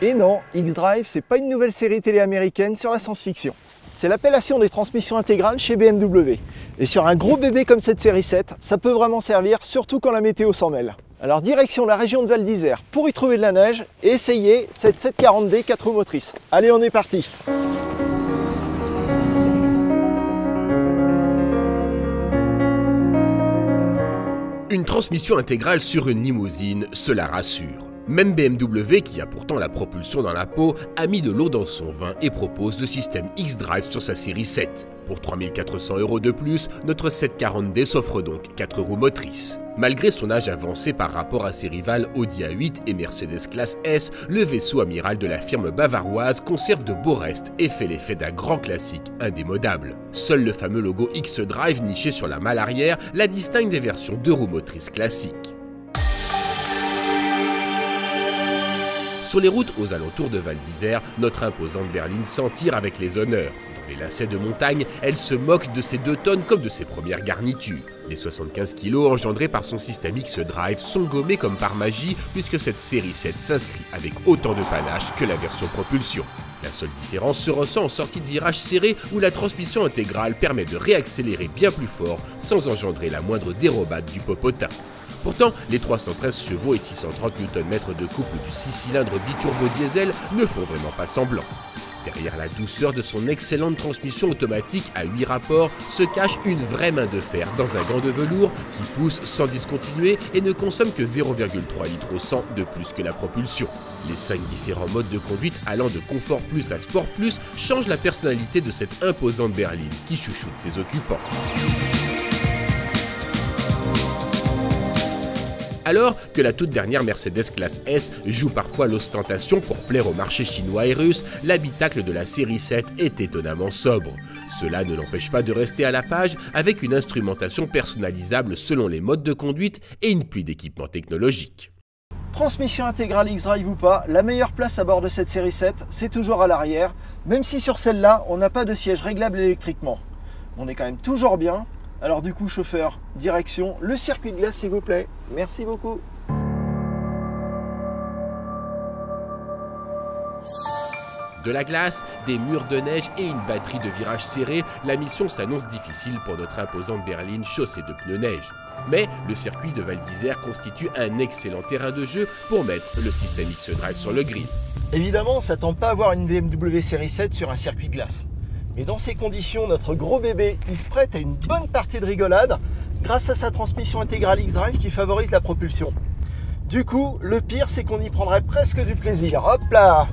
Et non, X-Drive, c'est pas une nouvelle série télé américaine sur la science-fiction. C'est l'appellation des transmissions intégrales chez BMW. Et sur un gros bébé comme cette série 7, ça peut vraiment servir, surtout quand la météo s'en mêle. Alors direction la région de Val d'Isère pour y trouver de la neige et essayer cette 740D 4 roues motrices. Allez, on est parti! Une transmission intégrale sur une limousine, cela rassure. Même BMW, qui a pourtant la propulsion dans la peau, a mis de l'eau dans son vin et propose le système X-Drive sur sa série 7. Pour 3 400 € de plus, notre 740D s'offre donc 4 roues motrices. Malgré son âge avancé par rapport à ses rivales Audi A8 et Mercedes Classe S, le vaisseau amiral de la firme bavaroise conserve de beaux restes et fait l'effet d'un grand classique indémodable. Seul le fameux logo X-Drive niché sur la malle arrière la distingue des versions 2 roues motrices classiques. Sur les routes aux alentours de Val d'Isère, notre imposante berline s'en tire avec les honneurs. Dans les lacets de montagne, elle se moque de ses 2 tonnes comme de ses premières garnitures. Les 75 kg engendrés par son système X-Drive sont gommés comme par magie puisque cette série 7 s'inscrit avec autant de panache que la version propulsion. La seule différence se ressent en sortie de virage serré où la transmission intégrale permet de réaccélérer bien plus fort sans engendrer la moindre dérobade du popotin. Pourtant, les 313 chevaux et 630 Nm de couple du 6 cylindres biturbo diesel ne font vraiment pas semblant. Derrière la douceur de son excellente transmission automatique à 8 rapports se cache une vraie main de fer dans un gant de velours qui pousse sans discontinuer et ne consomme que 0,3 litres au 100 de plus que la propulsion. Les 5 différents modes de conduite allant de confort plus à sport plus changent la personnalité de cette imposante berline qui chouchoute ses occupants. Alors que la toute dernière Mercedes Classe S joue parfois l'ostentation pour plaire au marché chinois et russe, l'habitacle de la série 7 est étonnamment sobre. Cela ne l'empêche pas de rester à la page avec une instrumentation personnalisable selon les modes de conduite et une pluie d'équipements technologiques. Transmission intégrale X-Drive ou pas, la meilleure place à bord de cette série 7, c'est toujours à l'arrière, même si sur celle-là, on n'a pas de siège réglable électriquement. On est quand même toujours bien. Alors du coup, chauffeur, direction le circuit de glace s'il vous plaît. Merci beaucoup. De la glace, des murs de neige et une batterie de virages serrés, la mission s'annonce difficile pour notre imposante berline chaussée de pneus neige. Mais le circuit de Val d'Isère constitue un excellent terrain de jeu pour mettre le système X-Drive sur le grill. Évidemment, on ne s'attend pas à voir une BMW série 7 sur un circuit de glace. Mais dans ces conditions, notre gros bébé, il se prête à une bonne partie de rigolade grâce à sa transmission intégrale X-Drive qui favorise la propulsion. Du coup, le pire, c'est qu'on y prendrait presque du plaisir. Hop là!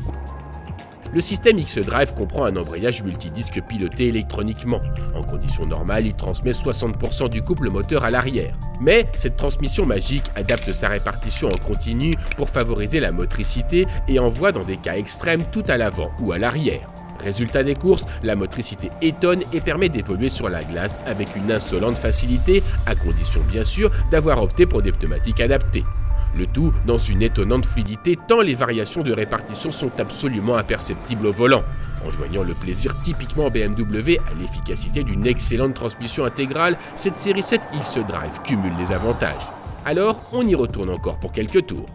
Le système X-Drive comprend un embrayage multidisque piloté électroniquement. En conditions normales, il transmet 60% du couple moteur à l'arrière. Mais cette transmission magique adapte sa répartition en continu pour favoriser la motricité et envoie dans des cas extrêmes tout à l'avant ou à l'arrière. Résultat des courses, la motricité étonne et permet d'évoluer sur la glace avec une insolente facilité, à condition bien sûr d'avoir opté pour des pneumatiques adaptées. Le tout dans une étonnante fluidité tant les variations de répartition sont absolument imperceptibles au volant. En joignant le plaisir typiquement BMW à l'efficacité d'une excellente transmission intégrale, cette série 7 X-Drive cumule les avantages. Alors, on y retourne encore pour quelques tours.